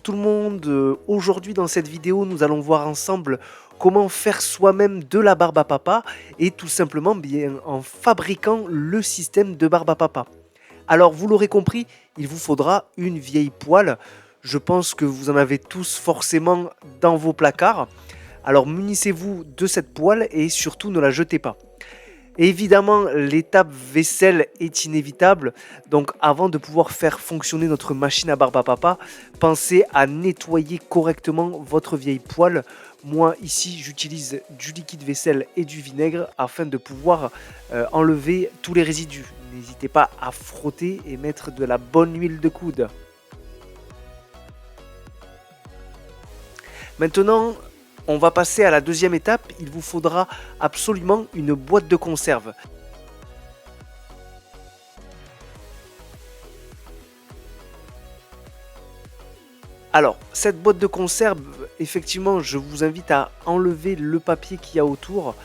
tout le monde, aujourd'hui dans cette vidéo nous allons voir ensemble comment faire soi-même de la barbe à papa et tout simplement bien en fabriquant le système de barbe à papa. Alors vous l'aurez compris, il vous faudra une vieille poêle. Je pense que vous en avez tous forcément dans vos placards. Alors munissez-vous de cette poêle et surtout ne la jetez pas. Évidemment, l'étape vaisselle est inévitable, donc avant de pouvoir faire fonctionner notre machine à barbe à papa, pensez à nettoyer correctement votre vieille poêle. Moi ici j'utilise du liquide vaisselle et du vinaigre afin de pouvoir enlever tous les résidus. N'hésitez pas à frotter et mettre de la bonne huile de coude. Maintenant, on va passer à la deuxième étape, il vous faudra absolument une boîte de conserve. Alors, cette boîte de conserve, effectivement, je vous invite à enlever le papier qu'il y a autour,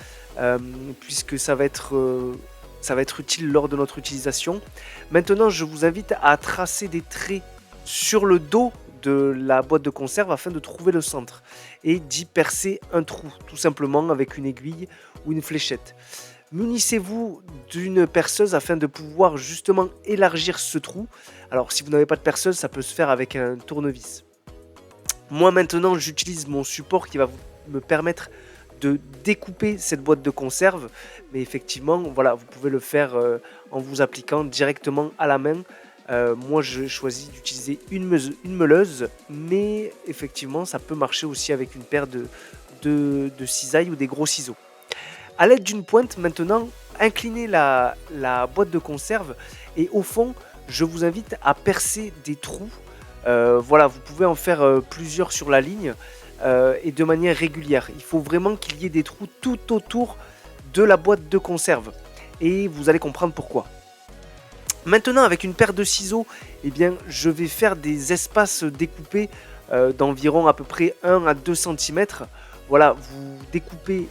puisque ça va être utile lors de notre utilisation. Maintenant, je vous invite à tracer des traits sur le dos de la boîte de conserve afin de trouver le centre et d'y percer un trou, tout simplement avec une aiguille ou une fléchette. Munissez-vous d'une perceuse afin de pouvoir justement élargir ce trou. Alors si vous n'avez pas de perceuse, ça peut se faire avec un tournevis. Moi maintenant j'utilise mon support qui va me permettre de découper cette boîte de conserve, mais effectivement voilà, vous pouvez le faire en vous appliquant directement à la main. Moi je choisis d'utiliser une meuleuse, mais effectivement ça peut marcher aussi avec une paire de cisailles ou des gros ciseaux. A l'aide d'une pointe maintenant, inclinez la boîte de conserve et au fond je vous invite à percer des trous. Voilà, vous pouvez en faire plusieurs sur la ligne et de manière régulière. Il faut vraiment qu'il y ait des trous tout autour de la boîte de conserve et vous allez comprendre pourquoi. Maintenant, avec une paire de ciseaux, eh bien, je vais faire des espaces découpés d'environ à peu près 1 à 2 cm. Voilà, vous découpez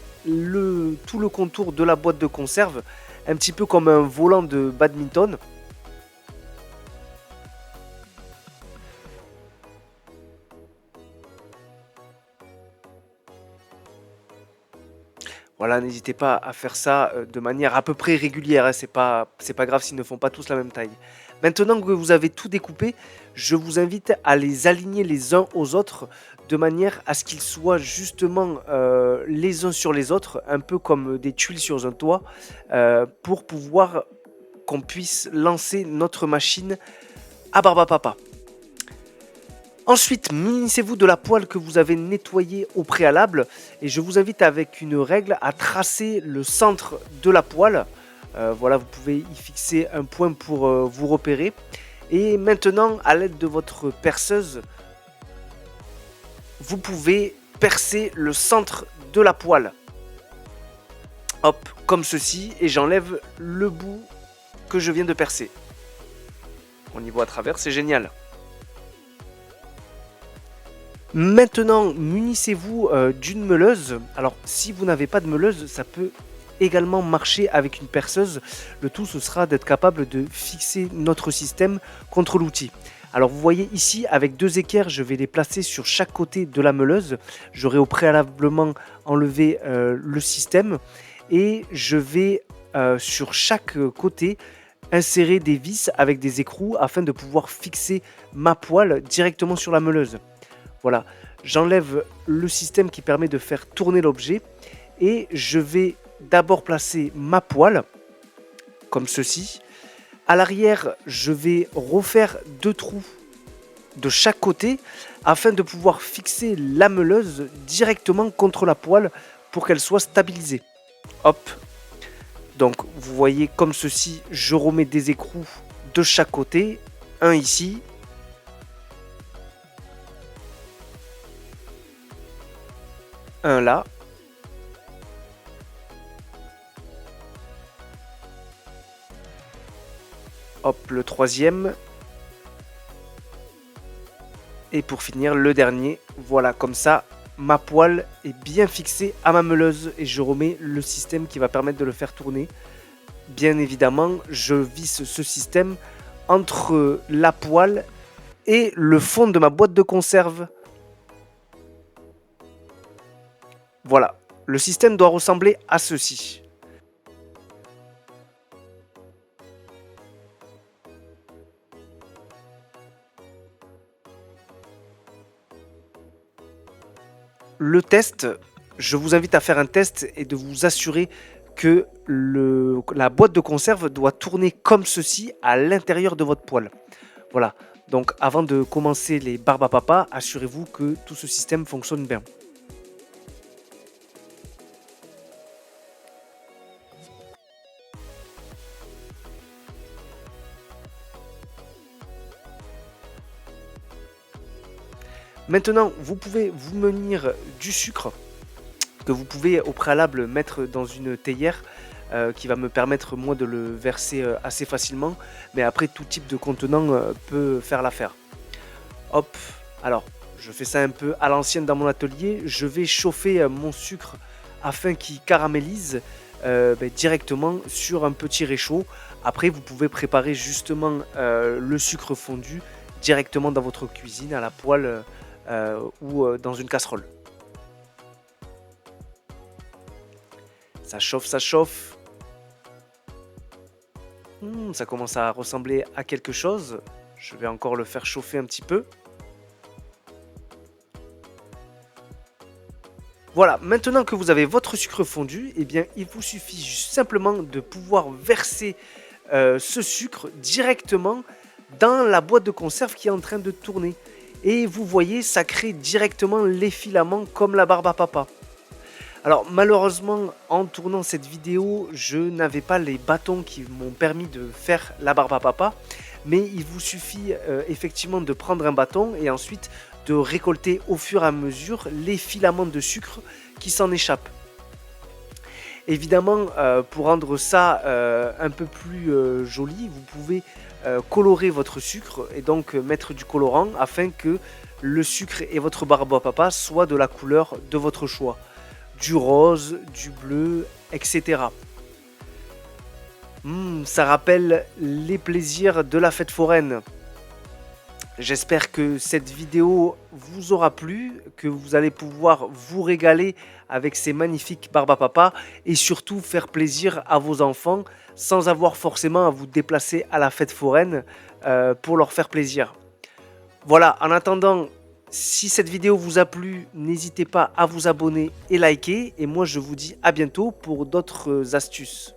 tout le contour de la boîte de conserve, un petit peu comme un volant de badminton. Voilà, n'hésitez pas à faire ça de manière à peu près régulière, hein, c'est pas grave s'ils ne font pas tous la même taille. Maintenant que vous avez tout découpé, je vous invite à les aligner les uns aux autres de manière à ce qu'ils soient justement les uns sur les autres, un peu comme des tuiles sur un toit, pour pouvoir qu'on puisse lancer notre machine à barbe à papa. Ensuite, munissez-vous de la poêle que vous avez nettoyée au préalable et je vous invite avec une règle à tracer le centre de la poêle. Voilà, vous pouvez y fixer un point pour vous repérer. Et maintenant, à l'aide de votre perceuse, vous pouvez percer le centre de la poêle. Hop, comme ceci, et j'enlève le bout que je viens de percer. On y voit à travers, c'est génial. Maintenant, munissez-vous d'une meuleuse. Alors, si vous n'avez pas de meuleuse, ça peut également marcher avec une perceuse. Le tout, ce sera d'être capable de fixer notre système contre l'outil. Alors, vous voyez ici, avec deux équerres, je vais les placer sur chaque côté de la meuleuse. J'aurai au préalablement enlevé le système. Et je vais, sur chaque côté, insérer des vis avec des écrous afin de pouvoir fixer ma poêle directement sur la meuleuse. Voilà, j'enlève le système qui permet de faire tourner l'objet et je vais d'abord placer ma poêle, comme ceci. À l'arrière, je vais refaire 2 trous de chaque côté afin de pouvoir fixer la meuleuse directement contre la poêle pour qu'elle soit stabilisée. Hop, donc vous voyez comme ceci, je remets des écrous de chaque côté, un ici. Un là. Hop, le troisième. Et pour finir, le dernier. Voilà, comme ça, ma poêle est bien fixée à ma meuleuse et je remets le système qui va permettre de le faire tourner. Bien évidemment, je visse ce système entre la poêle et le fond de ma boîte de conserve. Voilà, le système doit ressembler à ceci. Le test, je vous invite à faire un test et de vous assurer que la boîte de conserve doit tourner comme ceci à l'intérieur de votre poêle. Voilà, donc avant de commencer les barbes à papa, assurez-vous que tout ce système fonctionne bien. Maintenant, vous pouvez vous munir du sucre que vous pouvez au préalable mettre dans une théière qui va me permettre moi de le verser assez facilement. Mais après, tout type de contenant peut faire l'affaire. Hop, alors je fais ça un peu à l'ancienne dans mon atelier. Je vais chauffer mon sucre afin qu'il caramélise directement sur un petit réchaud. Après, vous pouvez préparer justement le sucre fondu directement dans votre cuisine, à la poêle ou dans une casserole. Ça chauffe, ça chauffe. Ça commence à ressembler à quelque chose. Je vais encore le faire chauffer un petit peu. Voilà, maintenant que vous avez votre sucre fondu, eh bien, il vous suffit simplement de pouvoir verser ce sucre directement dans la boîte de conserve qui est en train de tourner. Et vous voyez, ça crée directement les filaments comme la barbe à papa. Alors malheureusement, en tournant cette vidéo, je n'avais pas les bâtons qui m'ont permis de faire la barbe à papa. Mais il vous suffit effectivement de prendre un bâton et ensuite de récolter au fur et à mesure les filaments de sucre qui s'en échappent. Évidemment, pour rendre ça un peu plus joli, vous pouvez colorer votre sucre et donc mettre du colorant afin que le sucre et votre barbe à papa soient de la couleur de votre choix. Du rose, du bleu, etc. Ça rappelle les plaisirs de la fête foraine. J'espère que cette vidéo vous aura plu, que vous allez pouvoir vous régaler avec ces magnifiques barbes à papa et surtout faire plaisir à vos enfants sans avoir forcément à vous déplacer à la fête foraine pour leur faire plaisir. Voilà, en attendant, si cette vidéo vous a plu, n'hésitez pas à vous abonner et liker. Et moi, je vous dis à bientôt pour d'autres astuces.